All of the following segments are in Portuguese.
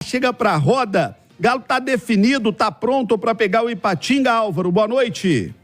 chega pra roda. Galo tá definido, tá pronto para pegar o Ipatinga, Álvaro. Boa noite.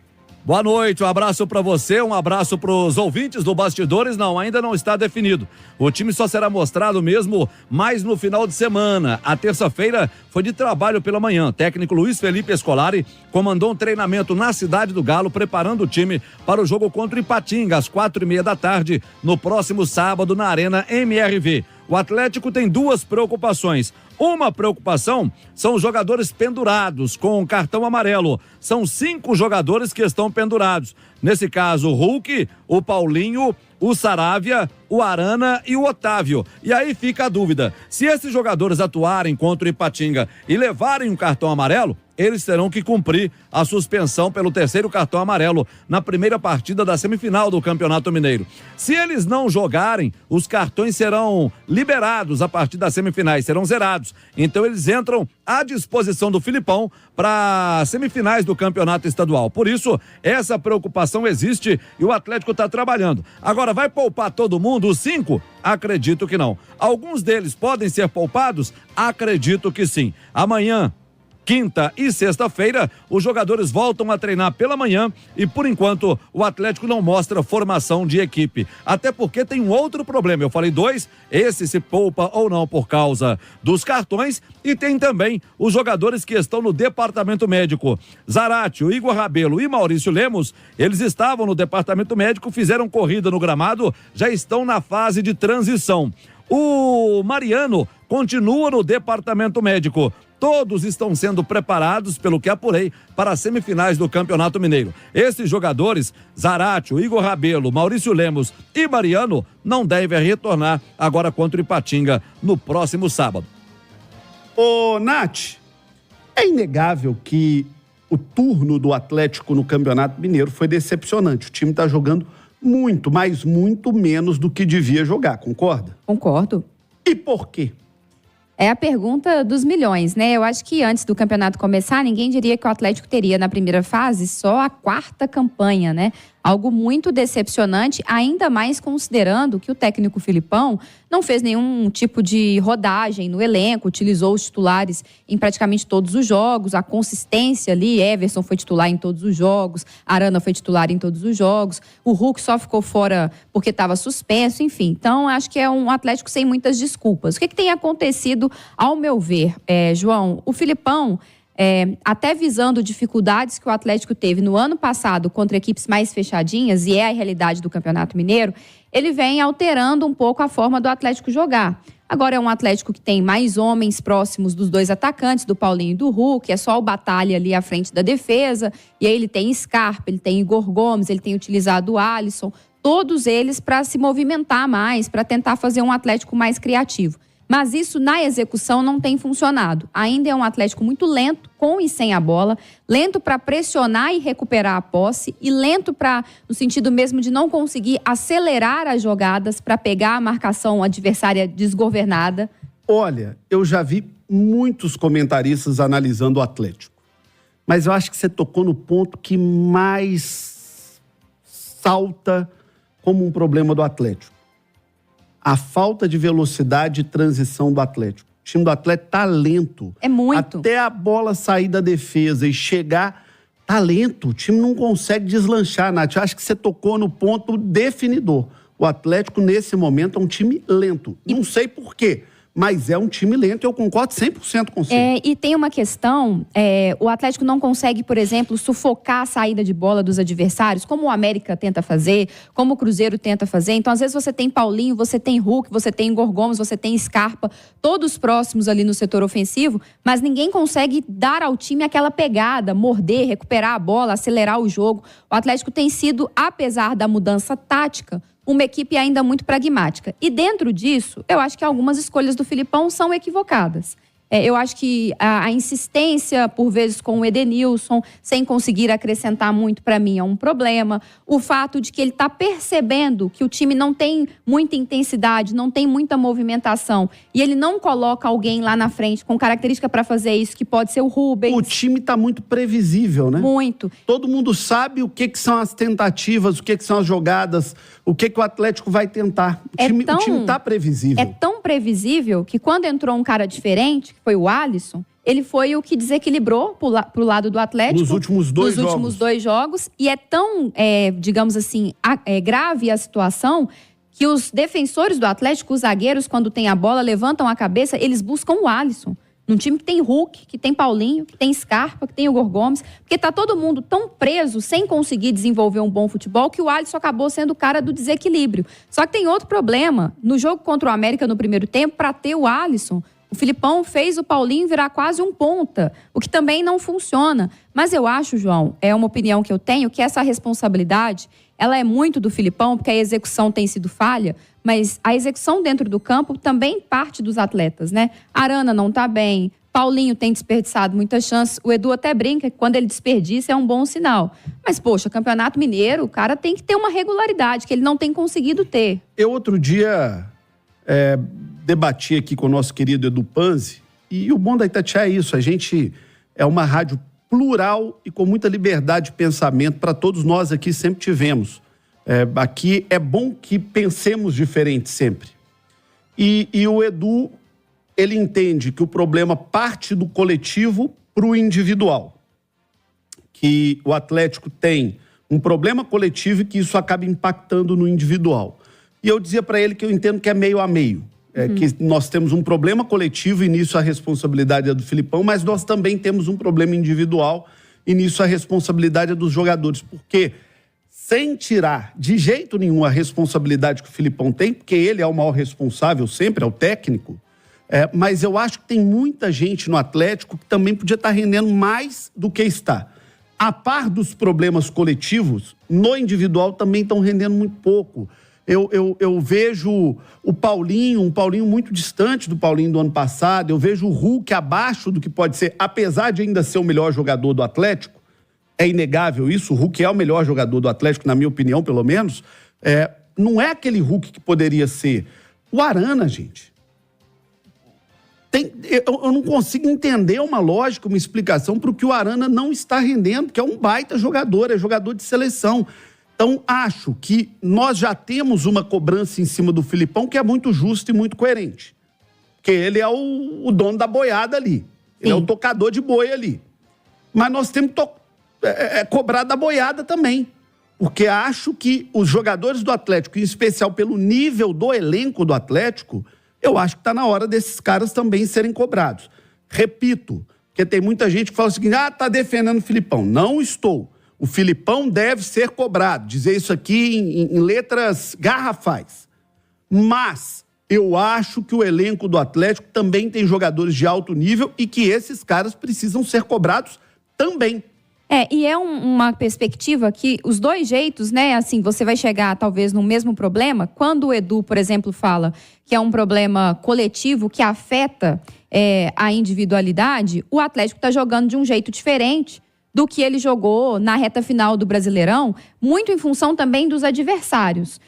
Boa noite, um abraço para você, um abraço para os ouvintes do Bastidores. Não, ainda não está definido. O time só será mostrado mesmo mais no final de semana. A terça-feira foi de trabalho pela manhã. O técnico Luiz Felipe Scolari comandou um treinamento na cidade do Galo, preparando o time para o jogo contra o Ipatinga, às 4:30 da tarde, no próximo sábado, na Arena MRV. O Atlético tem duas preocupações. Uma preocupação são os jogadores pendurados com cartão amarelo. São 5 jogadores que estão pendurados. Nesse caso, o Hulk, o Paulinho, o Saravia, o Arana e o Otávio. E aí fica a dúvida: se esses jogadores atuarem contra o Ipatinga e levarem um cartão amarelo, eles terão que cumprir a suspensão pelo 3º cartão amarelo na primeira partida da semifinal do Campeonato Mineiro. Se eles não jogarem, os cartões serão liberados a partir das semifinais, serão zerados. Então eles entram à disposição do Filipão para semifinais do Campeonato Estadual. Por isso, essa preocupação existe e o Atlético está trabalhando. Agora, vai poupar todo mundo, os 5? Acredito que não. Alguns deles podem ser poupados? Acredito que sim. Amanhã, quinta e sexta-feira, os jogadores voltam a treinar pela manhã e, por enquanto, o Atlético não mostra formação de equipe. Até porque tem um outro problema. Eu falei 2, esse se poupa ou não por causa dos cartões, e tem também os jogadores que estão no departamento médico. Zaratio, Igor Rabelo e Maurício Lemos, eles estavam no departamento médico, fizeram corrida no gramado, já estão na fase de transição. O Mariano continua no departamento médico. Todos estão sendo preparados, pelo que apurei, para as semifinais do Campeonato Mineiro. Esses jogadores, Zaratio, Igor Rabelo, Maurício Lemos e Mariano, não devem retornar agora contra o Ipatinga no próximo sábado. Ô, Nath, é inegável que o turno do Atlético no Campeonato Mineiro foi decepcionante. O time está jogando muito, mas muito menos do que devia jogar, concorda? Concordo. E por quê? É a pergunta dos milhões, né? Eu acho que antes do campeonato começar, ninguém diria que o Atlético teria na primeira fase só a 4ª campanha, né? Algo muito decepcionante, ainda mais considerando que o técnico Filipão não fez nenhum tipo de rodagem no elenco, utilizou os titulares em praticamente todos os jogos, a consistência ali, Everson foi titular em todos os jogos, Arana foi titular em todos os jogos, o Hulk só ficou fora porque estava suspenso, enfim. Então, acho que é um Atlético sem muitas desculpas. O que tem acontecido, ao meu ver, João? O Filipão, até visando dificuldades que o Atlético teve no ano passado contra equipes mais fechadinhas, e é a realidade do Campeonato Mineiro, ele vem alterando um pouco a forma do Atlético jogar. Agora é um Atlético que tem mais homens próximos dos 2 atacantes, do Paulinho e do Hulk, é só o Batalha ali à frente da defesa, e aí ele tem Scarpa, ele tem Igor Gomes, ele tem utilizado o Alisson, todos eles para se movimentar mais, para tentar fazer um Atlético mais criativo. Mas isso, na execução, não tem funcionado. Ainda é um Atlético muito lento, com e sem a bola, lento para pressionar e recuperar a posse e lento no sentido mesmo de não conseguir acelerar as jogadas para pegar a marcação adversária desgovernada. Olha, eu já vi muitos comentaristas analisando o Atlético, mas eu acho que você tocou no ponto que mais salta como um problema do Atlético. A falta de velocidade de transição do Atlético. O time do Atlético tá lento. É muito. Até a bola sair da defesa e chegar, tá lento. O time não consegue deslanchar, Nath. Eu acho que você tocou no ponto definidor. O Atlético, nesse momento, é um time lento. Não sei por quê, mas é um time lento e eu concordo 100% com você. E tem uma questão, o Atlético não consegue, por exemplo, sufocar a saída de bola dos adversários, como o América tenta fazer, como o Cruzeiro tenta fazer. Então, às vezes, você tem Paulinho, você tem Hulk, você tem Igor Gomes, você tem Scarpa, todos próximos ali no setor ofensivo, mas ninguém consegue dar ao time aquela pegada, morder, recuperar a bola, acelerar o jogo. O Atlético tem sido, apesar da mudança tática, uma equipe ainda muito pragmática. E dentro disso, eu acho que algumas escolhas do Filipão são equivocadas. Eu acho que a insistência, por vezes, com o Edenilson, sem conseguir acrescentar muito, para mim, é um problema. O fato de que ele está percebendo que o time não tem muita intensidade, não tem muita movimentação, e ele não coloca alguém lá na frente com característica para fazer isso, que pode ser o Rubens. O time está muito previsível, né? Muito. Todo mundo sabe o que são as tentativas, o que são as jogadas, o que o Atlético vai tentar. O time está previsível. É tão previsível que quando entrou um cara diferente, foi o Alisson, ele foi o que desequilibrou pro lado do Atlético. Nos últimos dois jogos. E é tão, digamos assim, grave a situação que os defensores do Atlético, os zagueiros, quando tem a bola, levantam a cabeça, eles buscam o Alisson. Num time que tem Hulk, que tem Paulinho, que tem Scarpa, que tem Igor Gomes. Porque tá todo mundo tão preso, sem conseguir desenvolver um bom futebol, que o Alisson acabou sendo o cara do desequilíbrio. Só que tem outro problema. No jogo contra o América, no primeiro tempo, para ter o Alisson, o Filipão fez o Paulinho virar quase um ponta, o que também não funciona. Mas eu acho, João, é uma opinião que eu tenho, que essa responsabilidade, ela é muito do Filipão, porque a execução tem sido falha, mas a execução dentro do campo também parte dos atletas, né? Arana não tá bem, Paulinho tem desperdiçado muitas chances, o Edu até brinca que quando ele desperdiça é um bom sinal. Mas, poxa, Campeonato Mineiro, o cara tem que ter uma regularidade, que ele não tem conseguido ter. Eu outro dia debati aqui com o nosso querido Edu Panzi, e o bom da Itatiaia é isso, a gente é uma rádio plural e com muita liberdade de pensamento para todos nós aqui sempre tivemos. Aqui é bom que pensemos diferente sempre. E o Edu, ele entende que o problema parte do coletivo para o individual. Que o Atlético tem um problema coletivo e que isso acaba impactando no individual. E eu dizia para ele que eu entendo que é meio a meio. Que nós temos um problema coletivo e nisso a responsabilidade é do Filipão, mas nós também temos um problema individual e nisso a responsabilidade é dos jogadores. Porque sem tirar de jeito nenhum a responsabilidade que o Filipão tem, porque ele é o maior responsável sempre, é o técnico, mas eu acho que tem muita gente no Atlético que também podia estar rendendo mais do que está. A par dos problemas coletivos, no individual também estão rendendo muito pouco. Eu vejo o Paulinho, um Paulinho muito distante do Paulinho do ano passado. Eu vejo o Hulk abaixo do que pode ser, apesar de ainda ser o melhor jogador do Atlético. É inegável isso, o Hulk é o melhor jogador do Atlético, na minha opinião, pelo menos. Não é aquele Hulk que poderia ser. O Arana, gente. Eu não consigo entender uma lógica, uma explicação para o que o Arana não está rendendo, que é um baita jogador, é jogador de seleção. Então, acho que nós já temos uma cobrança em cima do Filipão que é muito justa e muito coerente. Porque ele é o dono da boiada ali. Ele é o tocador de boi ali. Mas nós temos que cobrar da boiada também. Porque acho que os jogadores do Atlético, em especial pelo nível do elenco do Atlético, eu acho que está na hora desses caras também serem cobrados. Repito, porque tem muita gente que fala o seguinte, tá defendendo o Filipão. Não estou. O Filipão deve ser cobrado. Dizer isso aqui em letras garrafais. Mas eu acho que o elenco do Atlético também tem jogadores de alto nível e que esses caras precisam ser cobrados também. E é uma perspectiva que os dois jeitos, né? Assim, você vai chegar talvez no mesmo problema. Quando o Edu, por exemplo, fala que é um problema coletivo que afeta a individualidade, o Atlético está jogando de um jeito diferente do que ele jogou na reta final do Brasileirão, muito em função também dos adversários.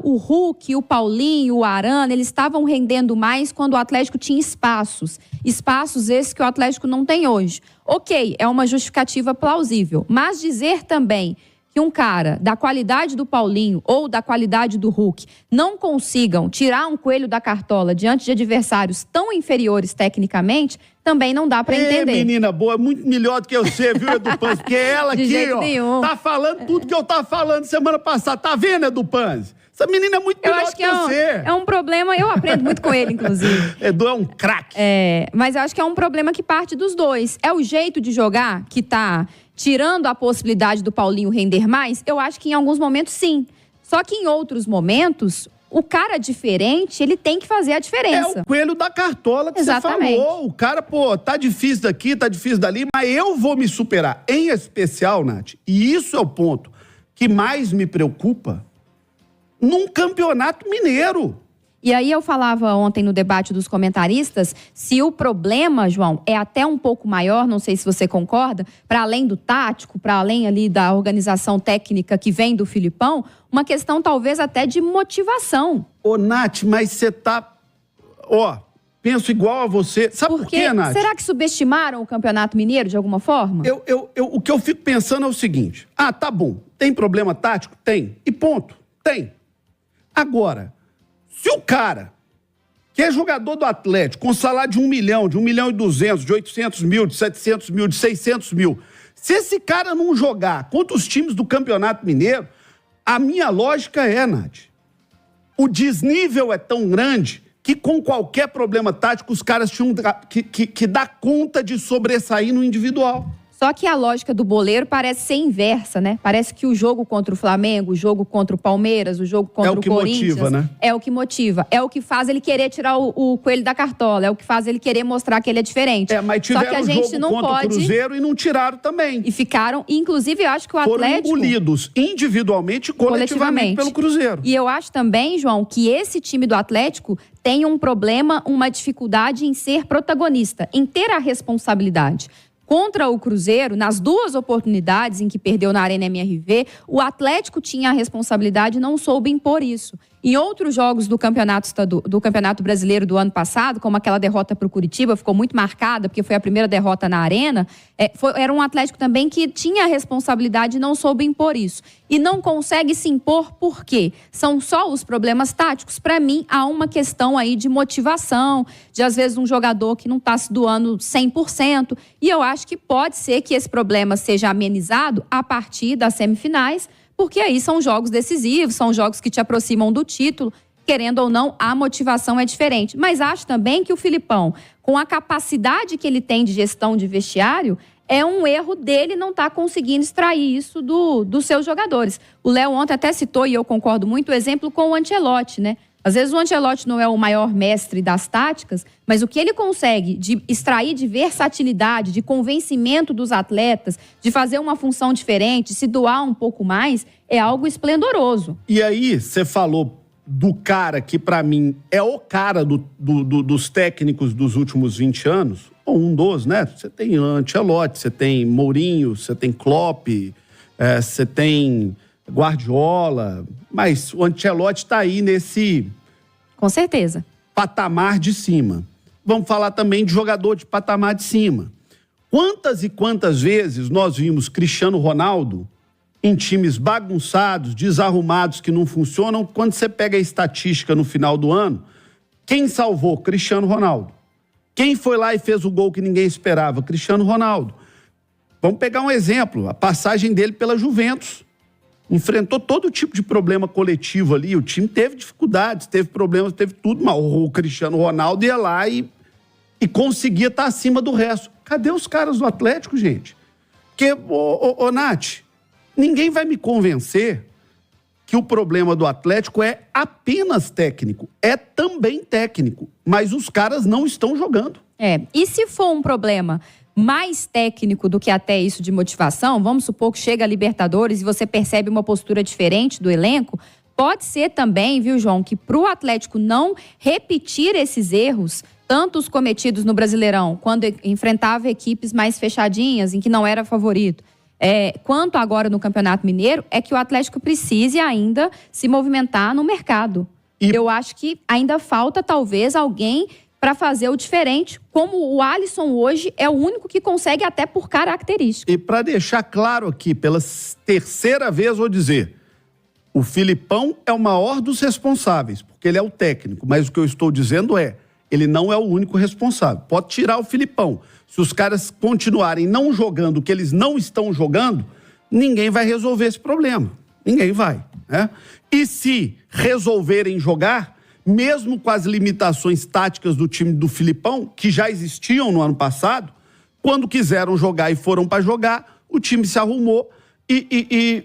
O Hulk, o Paulinho, o Arana, eles estavam rendendo mais quando o Atlético tinha espaços. Espaços esses que o Atlético não tem hoje. Ok, é uma justificativa plausível, mas dizer também que um cara da qualidade do Paulinho ou da qualidade do Hulk não consigam tirar um coelho da cartola diante de adversários tão inferiores tecnicamente, também não dá pra entender. Menina boa, muito melhor do que você, viu, Edu Panzi? Porque ela de aqui, nenhum. Tá falando tudo que eu tava falando semana passada. Tá vendo, Edu Panzi? Essa menina é muito melhor do que você. É um problema, eu aprendo muito com ele, inclusive. Edu é um craque. Mas eu acho que é um problema que parte dos dois. É o jeito de jogar que tá tirando a possibilidade do Paulinho render mais? Eu acho que em alguns momentos, sim. Só que em outros momentos, o cara diferente, ele tem que fazer a diferença. É o coelho da cartola que Exatamente. Você falou. O cara, tá difícil daqui, tá difícil dali, mas eu vou me superar. Em especial, Nath, e isso é o ponto que mais me preocupa, num campeonato mineiro. E aí eu falava ontem no debate dos comentaristas, se o problema, João, é até um pouco maior, não sei se você concorda, para além do tático, para além ali da organização técnica que vem do Filipão, uma questão talvez até de motivação. Ô, Nath, mas você tá... penso igual a você. Sabe por quê, Nath? Será que subestimaram o Campeonato Mineiro de alguma forma? O que eu fico pensando é o seguinte, tá bom, tem problema tático? Tem. E ponto, tem. Agora... Se o cara que é jogador do Atlético, com salário de 1 milhão, de 1 milhão e 200, de 800 mil, de 700 mil, de 600 mil. Se esse cara não jogar contra os times do Campeonato Mineiro, a minha lógica é, Nath, o desnível é tão grande que com qualquer problema tático os caras tinham que dar conta de sobressair no individual. Só que a lógica do boleiro parece ser inversa, né? Parece que o jogo contra o Flamengo, o jogo contra o Palmeiras, o jogo contra o Corinthians... Motiva, né? É o que motiva. É o que faz ele querer tirar o coelho da cartola. É o que faz ele querer mostrar que ele é diferente. Mas tiveram só que a gente jogo não contra pode... o Cruzeiro e não tiraram também. E ficaram... Inclusive, eu acho que o Atlético... Foram engolidos individualmente e coletivamente pelo Cruzeiro. E eu acho também, João, que esse time do Atlético tem um problema, uma dificuldade em ser protagonista, em ter a responsabilidade. Contra o Cruzeiro, nas duas oportunidades em que perdeu na Arena MRV, o Atlético tinha a responsabilidade e não soube impor isso. Em outros jogos do Campeonato Brasileiro do ano passado, como aquela derrota para o Curitiba, ficou muito marcada, porque foi a primeira derrota na Arena, era um Atlético também que tinha a responsabilidade e não soube impor isso. E não consegue se impor por quê? São só os problemas táticos? Para mim, há uma questão aí de motivação, de às vezes um jogador que não está se doando 100%. E eu acho que pode ser que esse problema seja amenizado a partir das semifinais, porque aí são jogos decisivos, são jogos que te aproximam do título. Querendo ou não, a motivação é diferente. Mas acho também que o Filipão, com a capacidade que ele tem de gestão de vestiário, é um erro dele não estar conseguindo extrair isso dos seus jogadores. O Léo ontem até citou, e eu concordo muito, o exemplo com o Ancelotti, né? Às vezes o Ancelotti não é o maior mestre das táticas, mas o que ele consegue de extrair de versatilidade, de convencimento dos atletas, de fazer uma função diferente, se doar um pouco mais, é algo esplendoroso. E aí, você falou do cara que, pra mim, é o cara dos técnicos dos últimos 20 anos, ou um dos, né? Você tem Ancelotti, você tem Mourinho, você tem Klopp, você tem Guardiola, mas o Ancelotti tá aí nesse... Com certeza. Patamar de cima. Vamos falar também de jogador de patamar de cima. Quantas e quantas vezes nós vimos Cristiano Ronaldo em times bagunçados, desarrumados, que não funcionam? Quando você pega a estatística no final do ano, quem salvou? Cristiano Ronaldo. Quem foi lá e fez o gol que ninguém esperava? Cristiano Ronaldo. Vamos pegar um exemplo, a passagem dele pela Juventus. Enfrentou todo tipo de problema coletivo ali. O time teve dificuldades, teve problemas, teve tudo. Mas o Cristiano Ronaldo ia lá e conseguia estar acima do resto. Cadê os caras do Atlético, gente? Porque, Nath, ninguém vai me convencer que o problema do Atlético é apenas técnico. É também técnico. Mas os caras não estão jogando. E se for um problema mais técnico do que até isso de motivação, vamos supor que chega a Libertadores e você percebe uma postura diferente do elenco, pode ser também, viu, João, que para o Atlético não repetir esses erros, tanto os cometidos no Brasileirão, quando enfrentava equipes mais fechadinhas, em que não era favorito, quanto agora no Campeonato Mineiro, é que o Atlético precise ainda se movimentar no mercado. Eu acho que ainda falta, talvez, alguém para fazer o diferente, como o Alisson hoje é o único que consegue, até por característica. E para deixar claro aqui, pela terceira vez vou dizer, o Filipão é o maior dos responsáveis, porque ele é o técnico, mas o que eu estou dizendo ele não é o único responsável. Pode tirar o Filipão. Se os caras continuarem não jogando o que eles não estão jogando, ninguém vai resolver esse problema. Ninguém vai, né? E se resolverem jogar, mesmo com as limitações táticas do time do Filipão, que já existiam no ano passado, quando quiseram jogar e foram para jogar, o time se arrumou e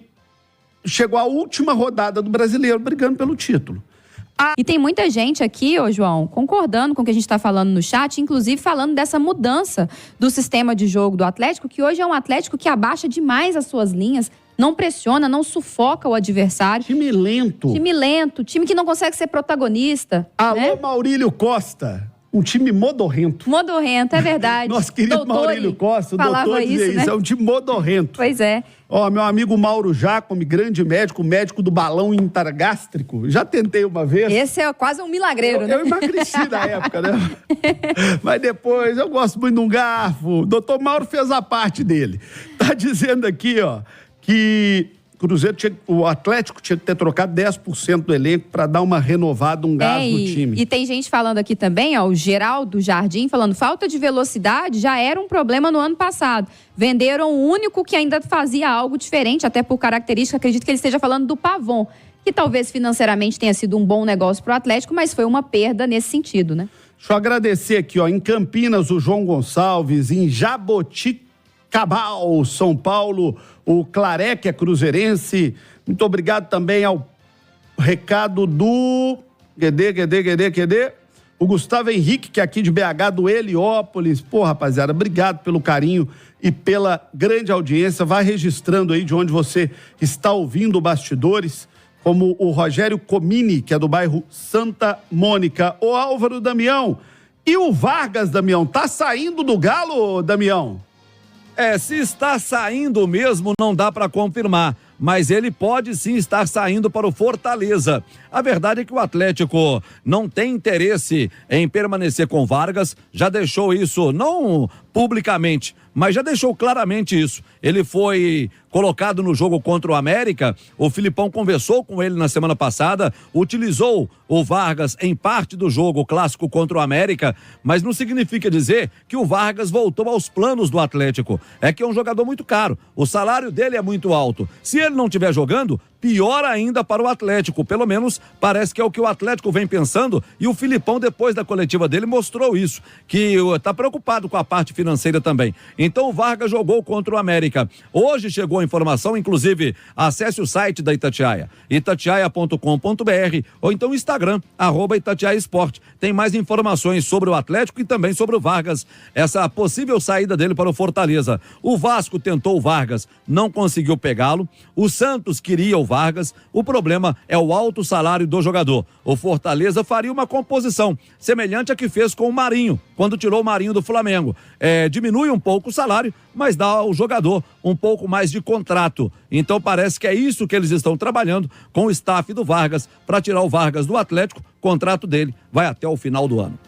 chegou à última rodada do Brasileiro brigando pelo título. E tem muita gente aqui, João, concordando com o que a gente está falando no chat, inclusive falando dessa mudança do sistema de jogo do Atlético, que hoje é um Atlético que abaixa demais as suas linhas, não pressiona, não sufoca o adversário. Time lento. Time lento, time que não consegue ser protagonista. Alô, né? Maurílio Costa. Um time modorrento. Modorrento, é verdade. Nosso querido Maurílio Costa, o doutor dizia isso, né? É um time modorrento. Pois é. Meu amigo Mauro Jacome, grande médico do balão intergástrico. Já tentei uma vez. Esse é quase um milagreiro, né? Eu emagreci na época, né? Mas depois, eu gosto muito de um garfo. O doutor Mauro fez a parte dele. Tá dizendo aqui, que o Atlético tinha que ter trocado 10% do elenco para dar uma renovada, um gás no time. E tem gente falando aqui também, ó, o Geraldo Jardim falando, falta de velocidade já era um problema no ano passado. Venderam o único que ainda fazia algo diferente, até por característica, acredito que ele esteja falando do Pavon, que talvez financeiramente tenha sido um bom negócio para o Atlético, mas foi uma perda nesse sentido, né? Deixa eu agradecer aqui, ó, em Campinas, o João Gonçalves, em Jaboticabal, São Paulo, o Claré, que é cruzeirense. Muito obrigado também ao recado do... Cadê? O Gustavo Henrique, que é aqui de BH, do Heliópolis. Pô, rapaziada, obrigado pelo carinho e pela grande audiência. Vai registrando aí de onde você está ouvindo o Bastidores, como o Rogério Comini, que é do bairro Santa Mônica. O Álvaro Damião. E o Vargas, Damião, tá saindo do Galo, Damião? Se está saindo mesmo, não dá para confirmar, mas ele pode sim estar saindo para o Fortaleza. A verdade é que o Atlético não tem interesse em permanecer com Vargas, já deixou isso, não publicamente, mas já deixou claramente isso. Ele foi colocado no jogo contra o América, o Filipão conversou com ele na semana passada, utilizou o Vargas em parte do jogo clássico contra o América, mas não significa dizer que o Vargas voltou aos planos do Atlético. É que é um jogador muito caro, o salário dele é muito alto. Se ele não estiver jogando, pior ainda para o Atlético, pelo menos parece que é o que o Atlético vem pensando, e o Filipão, depois da coletiva dele, mostrou isso, que está preocupado com a parte financeira também. Então o Vargas jogou contra o América. Hoje chegou a informação, inclusive acesse o site da Itatiaia, itatiaia.com.br, ou então o Instagram, @Itatiaia Esporte. Tem mais informações sobre o Atlético e também sobre o Vargas, essa possível saída dele para o Fortaleza. O Vasco tentou o Vargas, não conseguiu pegá-lo. O Santos queria o Vargas, o problema é o alto salário do jogador. O Fortaleza faria uma composição semelhante à que fez com o Marinho, quando tirou o Marinho do Flamengo. Diminui um pouco o salário, mas dá ao jogador um pouco mais de contrato. Então parece que é isso que eles estão trabalhando com o staff do Vargas, para tirar o Vargas do Atlético. O contrato dele vai até o final do ano.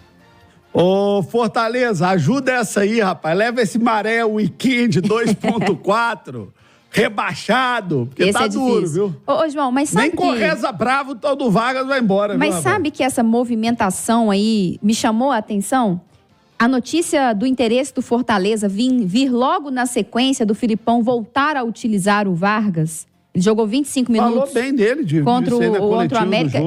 Ô, Fortaleza, ajuda essa aí, rapaz. Leva esse Maré Weekend 2.4 rebaixado, porque esse tá duro, difícil. viu? Ô, João, mas sabe Nem com reza bravo o tal do Vargas vai embora. Mas viu, sabe que essa movimentação aí me chamou a atenção? A notícia do interesse do Fortaleza vir logo na sequência do Filipão voltar a utilizar o Vargas. Ele jogou 25 minutos. Falou bem dele contra o América.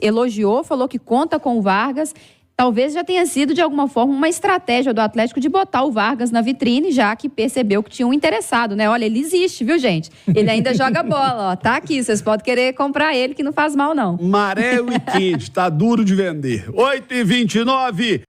Elogiou, falou que conta com o Vargas. Talvez já tenha sido, de alguma forma, uma estratégia do Atlético de botar o Vargas na vitrine, já que percebeu que tinha um interessado, né? Olha, ele existe, viu, gente? Ele ainda joga bola, ó. Tá aqui, vocês podem querer comprar ele, que não faz mal, não. Maré Weekend, tá duro de vender. 8h29.